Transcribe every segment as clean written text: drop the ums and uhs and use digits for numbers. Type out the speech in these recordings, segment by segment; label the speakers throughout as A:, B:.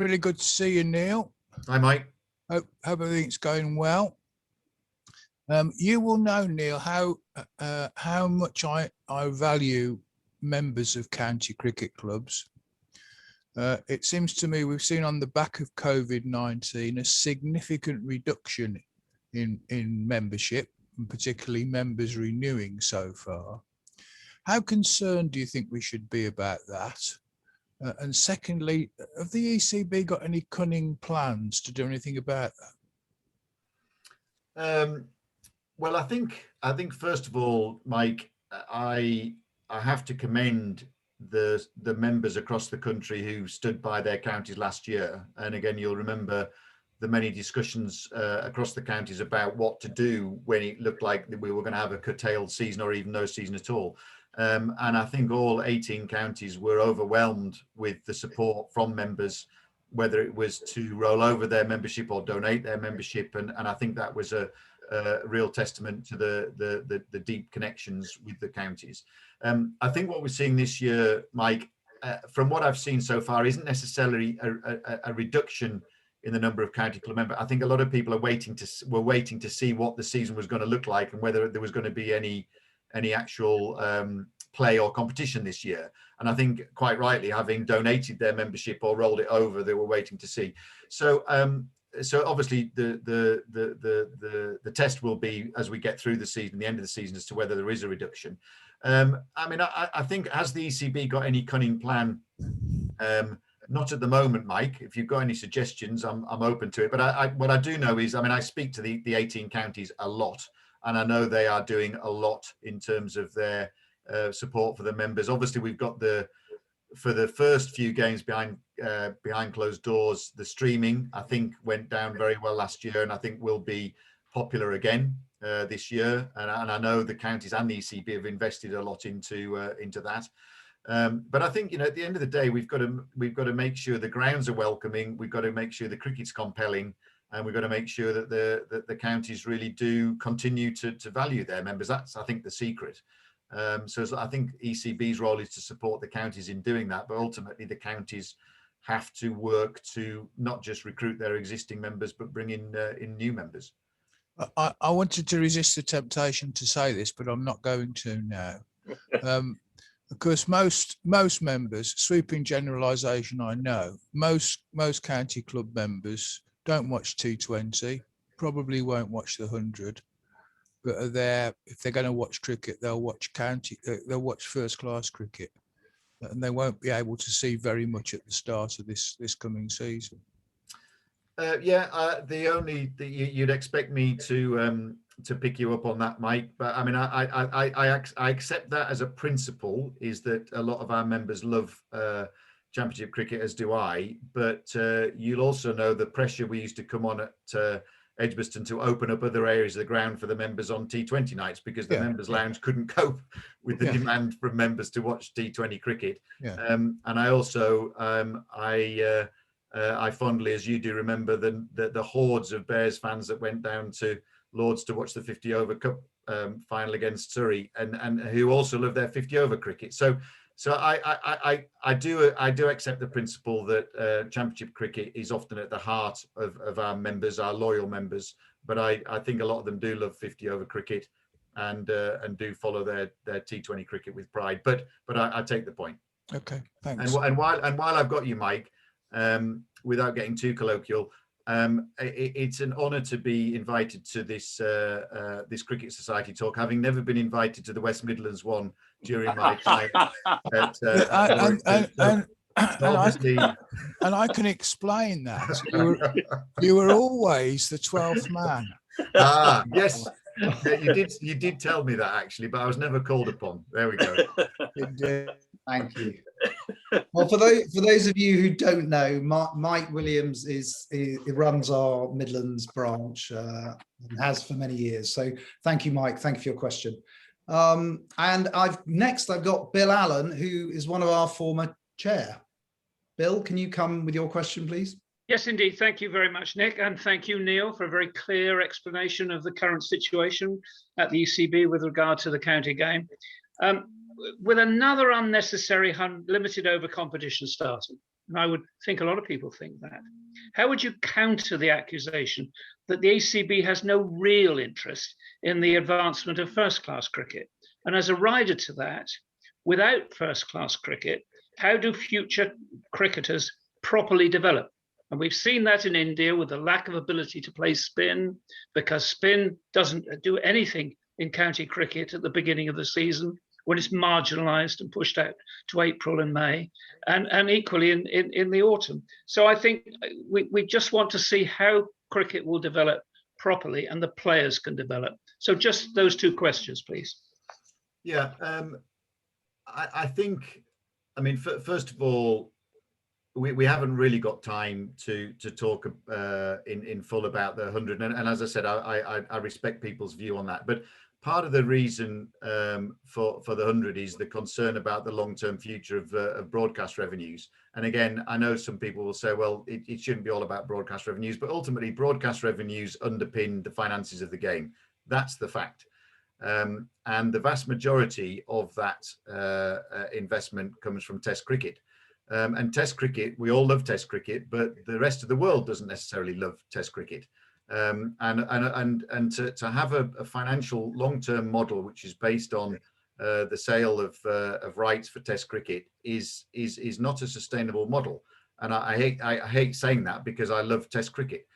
A: Really good to see you, Neil.
B: Hi, Mike.
A: Hope everything's going well. You will know, Neil, how much I value members of county cricket clubs. It seems to me we've seen on the back of COVID-19 a significant reduction in membership, and particularly members renewing so far. How concerned do you think we should be about that? And secondly, have the ECB got any cunning plans to do anything about
B: that? Well, I think first of all, Mike, I have to commend the members across the country who stood by their counties last year. And again, you'll remember the many discussions across the counties about what to do when it looked like we were going to have a curtailed season or even no season at all. And I think all 18 counties were overwhelmed with the support from members, whether it was to roll over their membership or donate their membership. And I think that was a real testament to the deep connections with the counties. I think what we're seeing this year, Mike, from what I've seen so far, isn't necessarily a reduction in the number of county club members. I think a lot of people were waiting to see what the season was going to look like and whether there was going to be any actual play or competition this year. And I think quite rightly, having donated their membership or rolled it over, they were waiting to see. So obviously the test will be as we get through the season, the end of the season, as to whether there is a reduction. I mean, I think, has the ECB got any cunning plan? Not at the moment, Mike. If you've got any suggestions, I'm open to it. But what I do know is, I mean, I speak to the 18 counties a lot, and I know they are doing a lot in terms of their support for the members. Obviously, we've got for the first few games behind closed doors, the streaming, I think, went down very well last year, and I think will be popular again this year. And I know the counties and the ECB have invested a lot into that. But I think, at the end of the day, we've got to make sure the grounds are welcoming. We've got to make sure the cricket's compelling, and we've got to make sure that the counties really do continue to value their members. That's, I think, the secret. So I think ECB's role is to support the counties in doing that, but ultimately the counties have to work to not just recruit their existing members, but bring in new members.
A: I wanted to resist the temptation to say this, but I'm not going to now. Of course, most members, sweeping generalisation, I know, most county club members don't watch T20, probably won't watch the 100. But are there, if they're going to watch cricket, they'll watch first class cricket, and they won't be able to see very much at the start of this coming season.
B: You'd expect me to pick you up on that, Mike. But I mean, I accept that as a principle, is that a lot of our members love Championship cricket, as do I. But you'll also know the pressure we used to come on at Edgbaston to open up other areas of the ground for the members on T20 nights, because the members' lounge couldn't cope with the demand from members to watch T20 cricket. And I also, I fondly, as you do, remember the hordes of Bears fans that went down to Lords to watch the 50 over cup final against Surrey, and who also love their 50 over cricket. So I do accept the principle that Championship cricket is often at the heart of our members, our loyal members. But I think a lot of them do love 50 over cricket, and do follow their T20 cricket with pride. But I take the point.
A: Okay, thanks.
B: And while I've got you, Mike, without getting too colloquial, it's an honour to be invited to this Cricket Society talk, having never been invited to the West Midlands one during my time.
A: And I can explain that. You were always the 12th man.
B: Ah, yes. You did tell me that, actually, but I was never called upon. There we go.
C: Thank you. Well, for those of you who don't know, Mike Williams runs our Midlands branch and has for many years. So thank you, Mike. Thank you for your question. And I've got Bill Allen, who is one of our former chair. Bill, can you come with your question, please?
D: Yes, indeed. Thank you very much, Nick. And thank you, Neil, for a very clear explanation of the current situation at the ECB with regard to the county game. With another unnecessary limited over competition starting, and I would think a lot of people think that, how would you counter the accusation that the ECB has no real interest in the advancement of first-class cricket? And as a rider to that, without first-class cricket, how do future cricketers properly develop? And we've seen that in India with the lack of ability to play spin, because spin doesn't do anything in county cricket at the beginning of the season, when it's marginalised and pushed out to April and May, and equally in the autumn. So I think we just want to see how cricket will develop properly and the players can develop. So just those two questions, please.
B: Yeah, I think, I mean, first of all, we haven't really got time to talk in full about the 100. And as I said, I respect people's view on that. But part of the reason for the 100 is the concern about the long-term future of broadcast revenues. And again, I know some people will say, well, it shouldn't be all about broadcast revenues, but ultimately broadcast revenues underpin the finances of the game. That's the fact. And the vast majority of that investment comes from Test cricket. And Test cricket, we all love Test cricket, but the rest of the world doesn't necessarily love Test cricket. And to have a financial long-term model which is based on the sale of rights for Test cricket is not a sustainable model. And I hate saying that because I love Test cricket.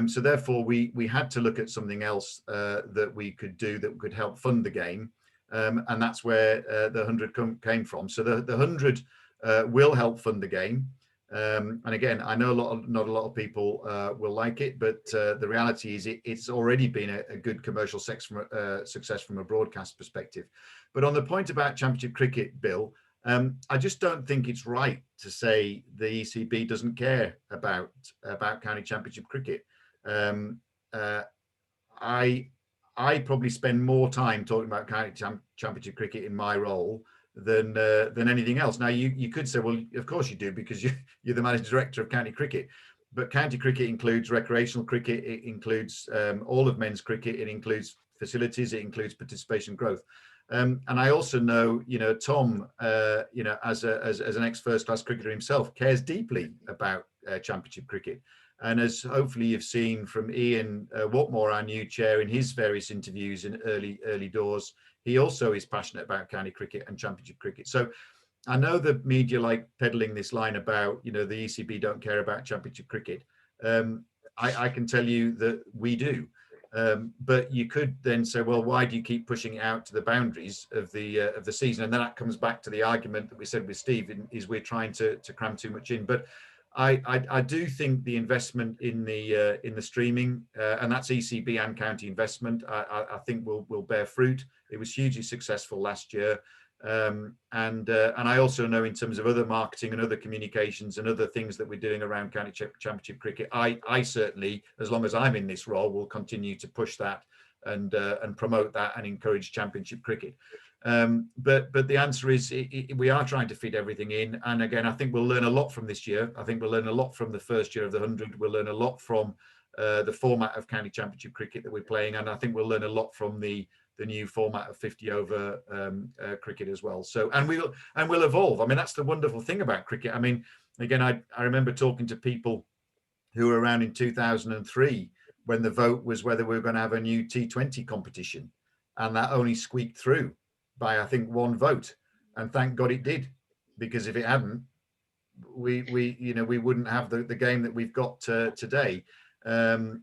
B: So therefore, we had to look at something else that we could do that could help fund the game, and that's where the 100 came from. So the 100 will help fund the game. And again, I know not a lot of people will like it, but the reality is it's already been a good commercial success from a broadcast perspective. But on the point about Championship cricket, Bill, I just don't think it's right to say the ECB doesn't care about county Championship cricket. I probably spend more time talking about county Championship cricket in my role than anything else. Now you could say, well, of course you do, because you're the managing director of county cricket. But county cricket includes recreational cricket, it includes all of men's cricket, it includes facilities, it includes participation growth. And I also know, Tom, as an ex-first-class cricketer himself, cares deeply about Championship cricket. And as hopefully you've seen from Ian Watmore, our new chair, in his various interviews in early doors, he also is passionate about county cricket and Championship cricket. So I know the media like peddling this line about, the ECB don't care about Championship cricket. I can tell you that we do. But you could then say, well, why do you keep pushing it out to the boundaries of the season? And then that comes back to the argument that we said with Steve, is we're trying to cram too much in. But I do think the investment in the streaming, and that's ECB and county investment, I think will bear fruit. It was hugely successful last year. And I also know, in terms of other marketing and other communications and other things that we're doing around county Championship cricket, I certainly, as long as I'm in this role, will continue to push that and promote that and encourage Championship cricket. But the answer is we are trying to fit everything in. And again, I think we'll learn a lot from this year. I think we'll learn a lot from the first year of the 100. We'll learn a lot from the format of county Championship cricket that we're playing, and I think we'll learn a lot from the new format of 50 over cricket as well. So and we'll evolve. I mean, that's the wonderful thing about cricket. I mean, again, I remember talking to people who were around in 2003 when the vote was whether we were going to have a new T20 competition, and that only squeaked through by, I think, one vote. And thank God it did, because if it hadn't, we wouldn't have the game that we've got today. And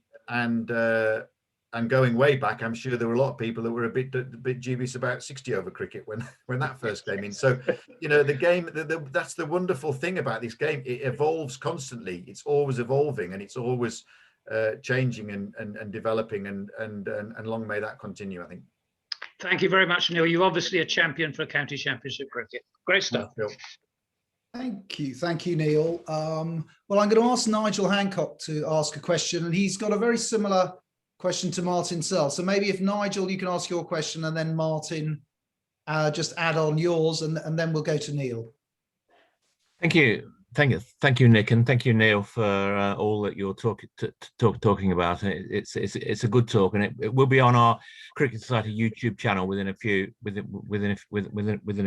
B: going way back, I'm sure there were a lot of people that were a bit dubious about 60 over cricket when that first came in. So, the game, that's the wonderful thing about this game. It evolves constantly. It's always evolving, and it's always changing and developing, and long may that continue, I think.
D: Thank you very much, Neil. You're obviously a champion for county Championship cricket. Great stuff.
C: Thank you, Neil. Well, I'm going to ask Nigel Hancock to ask a question, and he's got a very similar question to Martin Sell. So maybe if Nigel, you can ask your question, and then Martin, just add on yours, and then we'll go to Neil.
E: Thank you. Thank you, Nick, and thank you, Neil, for all that you're talking about. It's a good talk, and it will be on our Cricket Society YouTube channel within a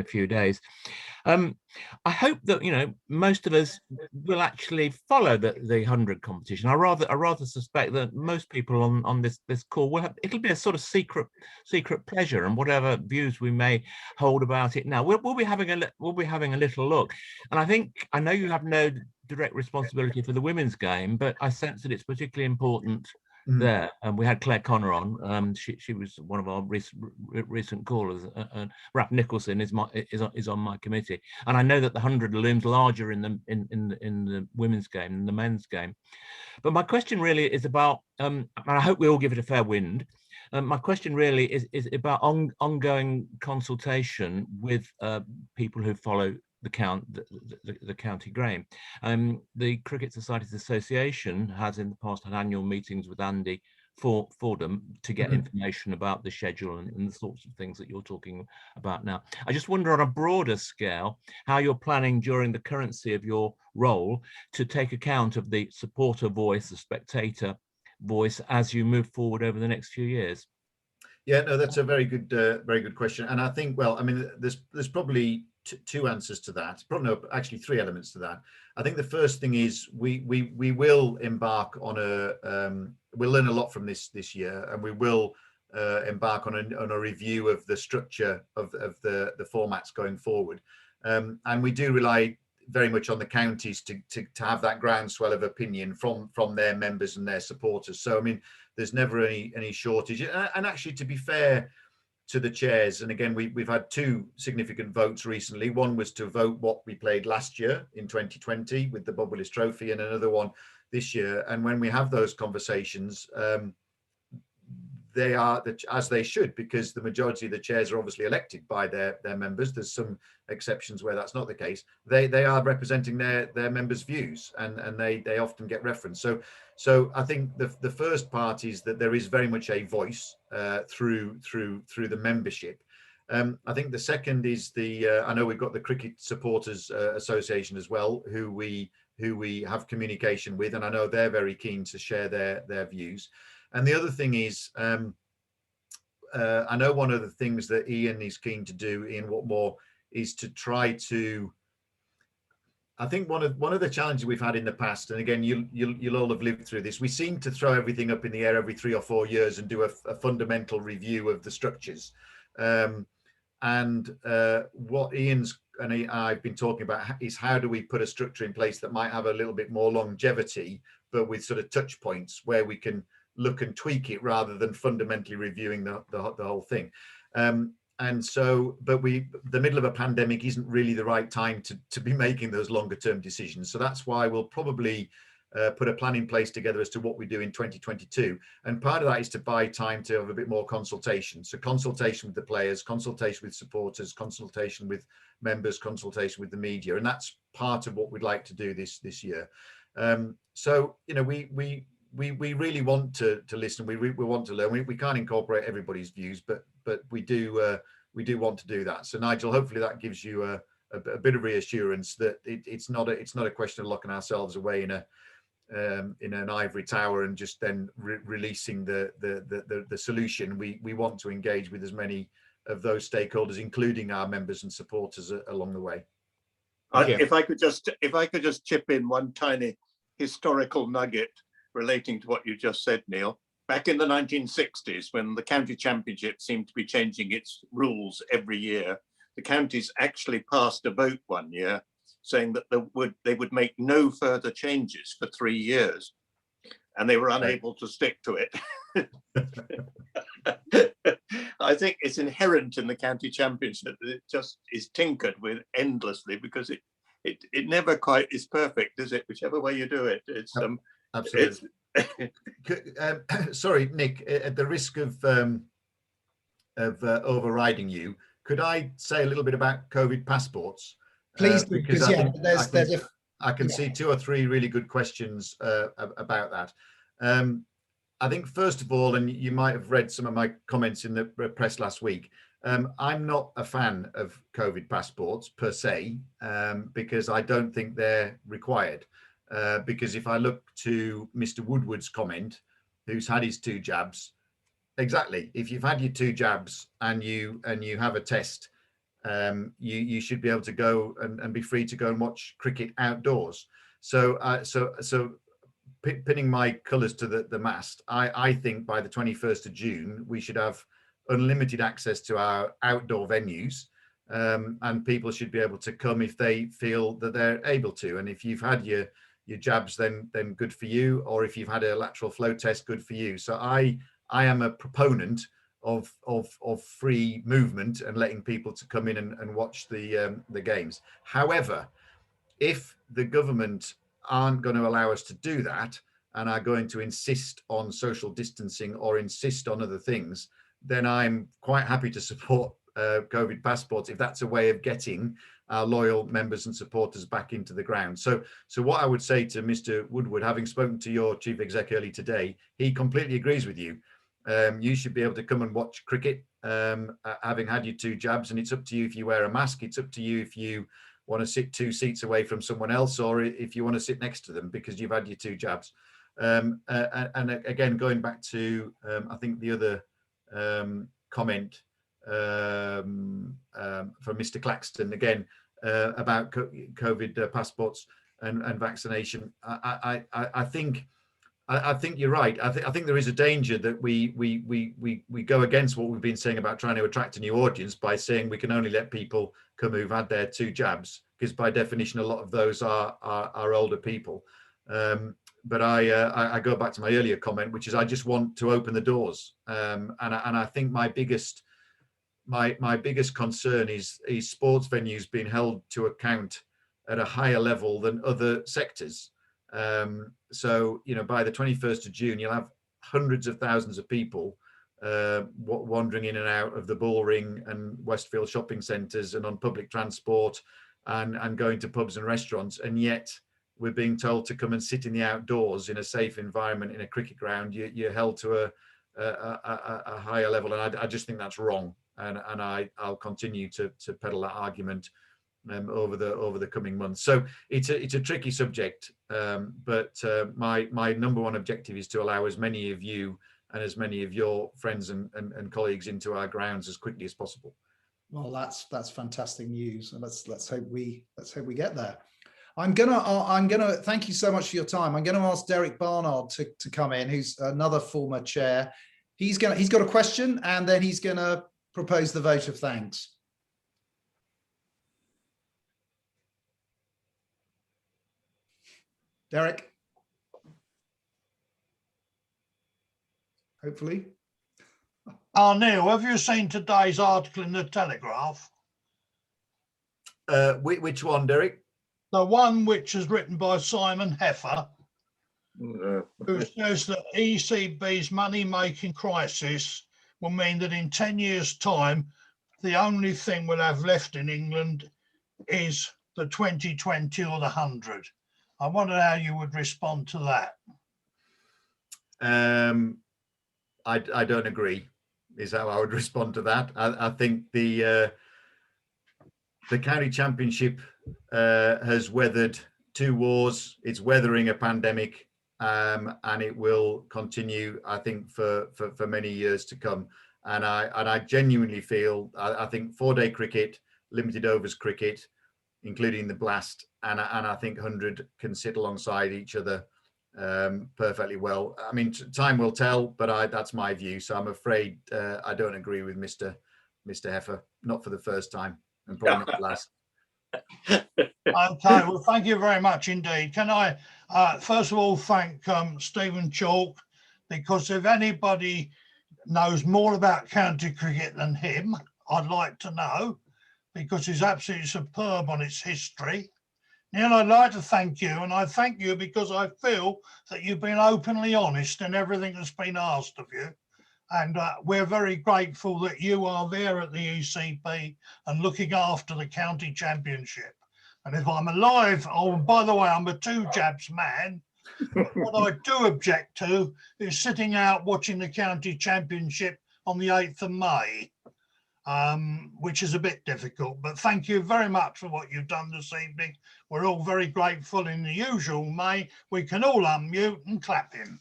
E: few days. I hope that most of us will actually follow the 100 competition. I rather suspect that most people on this call will have, it'll be a sort of secret pleasure, and whatever views we may hold about it now, we'll be having a little look. And I know you have no direct responsibility for the women's game, but I sense that it's particularly important there. And we had Claire Connor on. She was one of our recent callers. And Rap Nicholson is on my committee, and I know that the 100 looms larger in the women's game than the men's game. But my question really is about, and I hope we all give it a fair wind. My question really is about ongoing consultation with people who follow the county game. The Cricket Societies Association has in the past had annual meetings with Andy Fordham to get information about the schedule and the sorts of things that you're talking about now. I just wonder, on a broader scale, how you're planning during the currency of your role to take account of the supporter voice, the spectator voice, as you move forward over the next few years.
B: Yeah, no, that's a very good question. And I think, well, I mean, there's probably two answers to that. Probably no, actually three elements to that. I think the first thing is we will embark on we'll learn a lot from this year, and we will embark on a review of the structure of the formats going forward. And we do rely very much on the counties to have that groundswell of opinion from their members and their supporters. So I mean, there's never any shortage. And actually, to be fair to the chairs, and again, we've had two significant votes recently. One was to vote what we played last year in 2020 with the Bob Willis Trophy, and another one this year. And when we have those conversations, they are as they should, because the majority of the chairs are obviously elected by their members. There's some exceptions where that's not the case. They are representing their members' views, and they often get referenced. So I think the first part is that there is very much a voice through the membership. I think the second is I know we've got the Cricket Supporters Association as well, who we have communication with, and I know they're very keen to share their views. And the other thing is, I know one of the things that Ian is keen to do, Ian Whatmore, is to try to, I think one of the challenges we've had in the past, and again, you'll all have lived through this, we seem to throw everything up in the air every 3 or 4 years and do a fundamental review of the structures. And what Ian's and I've been talking about is, how do we put a structure in place that might have a little bit more longevity, but with sort of touch points where we can look and tweak it rather than fundamentally reviewing the whole thing. And so, but the middle of a pandemic isn't really the right time to be making those longer term decisions. So that's why we'll probably put a plan in place together as to what we do in 2022. And part of that is to buy time to have a bit more consultation. So consultation with the players, consultation with supporters, consultation with members, consultation with the media. And that's part of what we'd like to do this year. So, we really want to listen. We want to learn. We can't incorporate everybody's views, but we do want to do that. So Nigel, hopefully that gives you a bit of reassurance that it's not a question of locking ourselves away in an ivory tower and just then releasing the solution. We want to engage with as many of those stakeholders, including our members and supporters, along the way.
F: If I could just chip in one tiny historical nugget relating to what you just said, Neil. Back in the 1960s, when the county championship seemed to be changing its rules every year, the counties actually passed a vote one year saying that they would make no further changes for 3 years, and they were unable to stick to it. I think it's inherent in the county championship that it just is tinkered with endlessly, because it never quite is perfect, is it? Whichever way you do it, it's
B: absolutely. Sorry, Nick, at the risk of overriding you, could I say a little bit about COVID passports?
C: Please do, because
B: I can see 2 or 3 really good questions about that. I think, first of all, and you might have read some of my comments in the press last week, I'm not a fan of COVID passports per se, because I don't think they're required. Because if I look to Mr. Woodward's comment, who's had his 2 jabs, exactly. If you've had your 2 jabs and you have a test, you should be able to go and be free to go and watch cricket outdoors. So pinning my colours to the mast, I think by the 21st of June we should have unlimited access to our outdoor venues, and people should be able to come if they feel that they're able to. And if you've had your jabs, then good for you. Or if you've had a lateral flow test, good for you. So I am a proponent of free movement and letting people to come in and watch the games. However, if the government aren't going to allow us to do that and are going to insist on social distancing or insist on other things, then I'm quite happy to support COVID passports if that's a way of getting our loyal members and supporters back into the ground. So what I would say to Mr. Woodward, having spoken to your chief exec early today, he completely agrees with you. You should be able to come and watch cricket, having had your 2 jabs, and it's up to you if you wear a mask. It's up to you if you want to sit 2 seats away from someone else, or if you want to sit next to them because you've had your 2 jabs. And again, going back to I think the other comment from Mr. Claxton again about COVID passports and vaccination. I think you're right. I think there is a danger that we go against what we've been saying about trying to attract a new audience by saying we can only let people come who've had their 2 jabs, because by definition a lot of those are older people. But I go back to my earlier comment, which is I just want to open the doors, and I think my biggest concern is sports venues being held to account at a higher level than other sectors. So by the 21st of June you'll have hundreds of thousands of people wandering in and out of the Bullring and Westfield shopping centres and on public transport and going to pubs and restaurants, and yet we're being told to come and sit in the outdoors in a safe environment in a cricket ground. You're held to a higher level, and I just think that's wrong, and I'll continue to peddle that argument over the coming months. So it's a tricky subject, but my number one objective is to allow as many of you and as many of your friends and colleagues into our grounds as quickly as possible.
C: Well, that's fantastic news, and let's hope we get there. I'm gonna thank you so much for your time. I'm gonna ask Derek Barnard to come in, who's another former chair. He's got a question, and then he's gonna propose the vote of thanks. Derek, hopefully.
G: Oh, Neil, have you seen today's article in the Telegraph?
B: Which one, Derek?
G: The one which is written by Simon Heffer, who says that ECB's money-making crisis will mean that in 10 years' time, the only thing we'll have left in England is the 2020 or the 100. I wonder how you would respond to that.
B: I don't agree, is how I would respond to that. I think the county championship has weathered 2 wars. It's weathering a pandemic, and it will continue, I think, for many years to come. And I genuinely feel I think 4-day cricket, limited overs cricket, including the blast, and I think 100 can sit alongside each other perfectly well. I mean, time will tell, but that's my view. So I'm afraid I don't agree with Mr. Heffer, not for the first time, and probably not the last.
G: Okay, well, thank you very much indeed. Can I first of all thank Stephen Chalk, because if anybody knows more about county cricket than him, I'd like to know, because he's absolutely superb on its history. Neil, I'd like to thank you, and I thank you because I feel that you've been openly honest in everything that's been asked of you. And we're very grateful that you are there at the ECB and looking after the county championship. And if I'm alive, oh, and by the way, I'm a 2 jabs man. What I do object to is sitting out watching the county championship on the 8th of May. which is a bit difficult. But thank you very much for what you've done this evening. We're all very grateful. In the usual way, we can all unmute and clap him.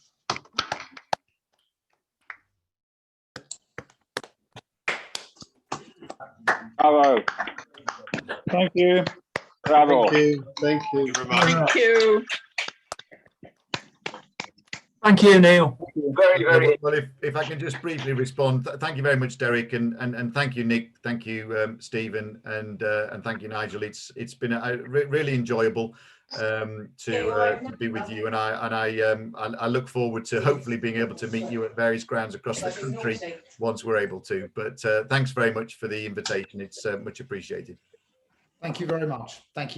H: Bravo.
I: Thank you.
H: Bravo.
I: Thank you. Thank you.
D: Thank you.
J: Thank you, Neil.
H: Very, very.
B: Well, if I can just briefly respond, thank you very much, Derek, and thank you, Nick, thank you, Stephen, and thank you, Nigel. It's been really enjoyable to be with you, and I look forward to hopefully being able to meet you at various grounds across the country once we're able to. But thanks very much for the invitation. It's much appreciated.
C: Thank you very much. Thank you.